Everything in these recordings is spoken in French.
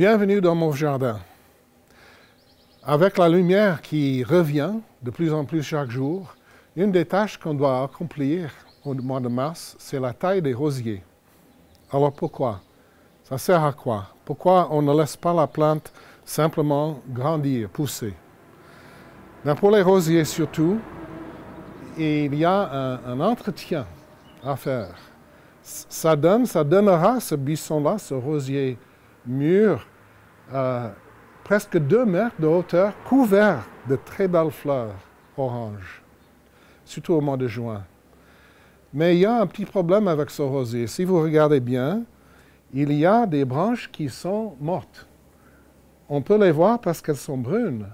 Bienvenue dans mon jardin. Avec la lumière qui revient de plus en plus chaque jour, une des tâches qu'on doit accomplir au mois de mars, c'est la taille des rosiers. Alors pourquoi? Ça sert à quoi? Pourquoi on ne laisse pas la plante simplement grandir, pousser? Mais pour les rosiers surtout, il y a un entretien à faire. Ça donnera ce buisson-là, ce rosier mûr, presque 2 mètres de hauteur, couvert de très belles fleurs oranges, surtout au mois de juin. Mais il y a un petit problème avec ce rosier. Si vous regardez bien, il y a des branches qui sont mortes. On peut les voir parce qu'elles sont brunes.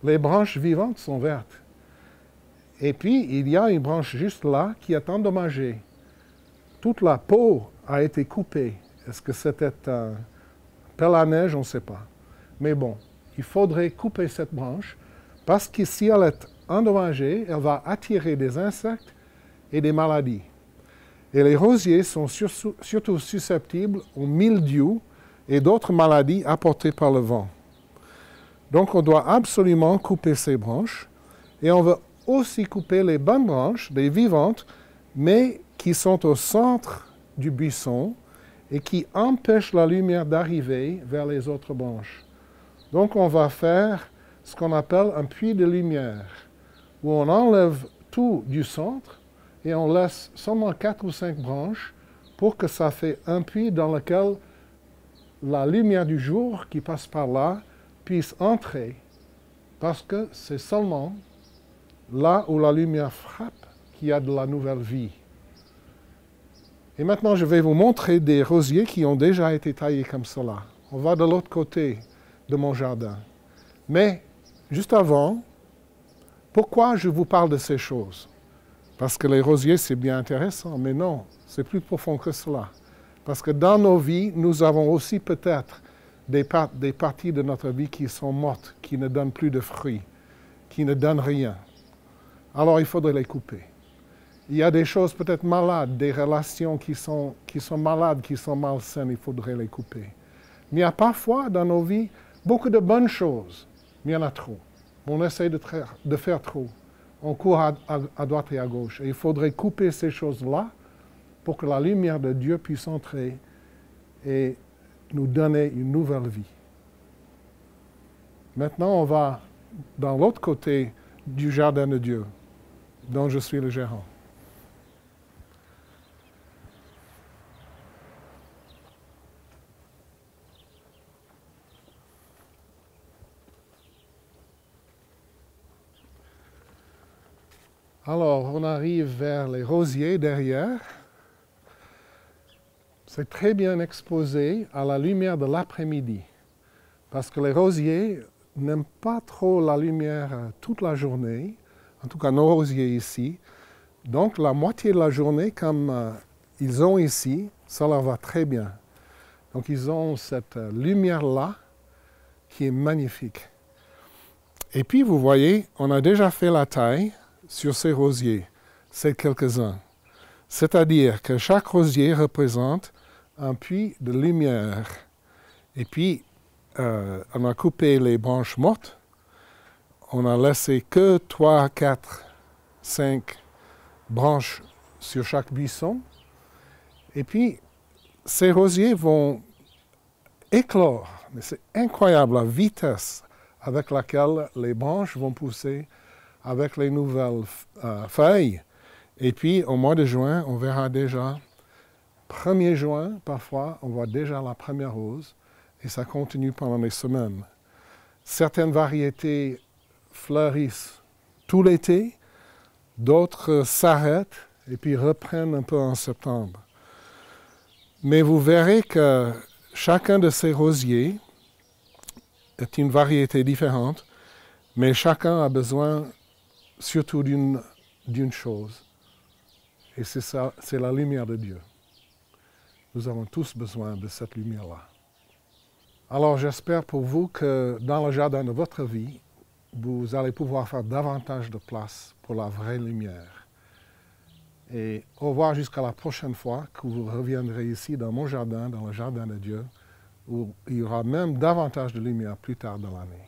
Les branches vivantes sont vertes. Et puis, il y a une branche juste là qui est endommagée. Toute la peau a été coupée. Est-ce que c'était un pelle à neige? On ne sait pas. Mais bon, il faudrait couper cette branche parce que si elle est endommagée, elle va attirer des insectes et des maladies. Et les rosiers sont surtout susceptibles au mildiou et d'autres maladies apportées par le vent. Donc on doit absolument couper ces branches et on veut aussi couper les bonnes branches, les vivantes, mais qui sont au centre du buisson et qui empêchent la lumière d'arriver vers les autres branches. Donc on va faire ce qu'on appelle un puits de lumière, où on enlève tout du centre et on laisse seulement 4 ou 5 branches pour que ça fait un puits dans lequel la lumière du jour qui passe par là puisse entrer, parce que c'est seulement là où la lumière frappe qu'il y a de la nouvelle vie. Et maintenant, je vais vous montrer des rosiers qui ont déjà été taillés comme cela. On va de l'autre côté de mon jardin. Mais, juste avant, pourquoi je vous parle de ces choses? Parce que les rosiers, c'est bien intéressant, mais non, c'est plus profond que cela. Parce que dans nos vies, nous avons aussi peut-être des parties de notre vie qui sont mortes, qui ne donnent plus de fruits, qui ne donnent rien. Alors, il faudrait les couper. Il y a des choses peut-être malades, des relations qui sont malades, qui sont malsaines, il faudrait les couper. Mais il y a parfois dans nos vies beaucoup de bonnes choses, mais il y en a trop. On essaie de faire trop. On court à droite et à gauche. Et il faudrait couper ces choses-là pour que la lumière de Dieu puisse entrer et nous donner une nouvelle vie. Maintenant, on va dans l'autre côté du jardin de Dieu, dont je suis le gérant. Alors, on arrive vers les rosiers derrière. C'est très bien exposé à la lumière de l'après-midi, parce que les rosiers n'aiment pas trop la lumière toute la journée, en tout cas nos rosiers ici. Donc la moitié de la journée, comme ils ont ici, ça leur va très bien. Donc ils ont cette lumière-là qui est magnifique. Et puis vous voyez, on a déjà fait la taille sur ces rosiers, c'est quelques-uns. C'est-à-dire que chaque rosier représente un puits de lumière. Et puis, on a coupé les branches mortes. On a laissé que 3, 4, 5 branches sur chaque buisson. Et puis, ces rosiers vont éclore. Mais c'est incroyable la vitesse avec laquelle les branches vont pousser avec les nouvelles feuilles. Et puis, au mois de juin, on verra déjà, 1er juin, parfois, on voit déjà la première rose, et ça continue pendant les semaines. Certaines variétés fleurissent tout l'été, d'autres s'arrêtent et puis reprennent un peu en septembre. Mais vous verrez que chacun de ces rosiers est une variété différente, mais chacun a besoin surtout d'une chose. Et c'est ça, c'est la lumière de Dieu. Nous avons tous besoin de cette lumière-là. Alors j'espère pour vous que dans le jardin de votre vie, vous allez pouvoir faire davantage de place pour la vraie lumière. Et au revoir jusqu'à la prochaine fois que vous reviendrez ici dans mon jardin, dans le jardin de Dieu, où il y aura même davantage de lumière plus tard dans l'année.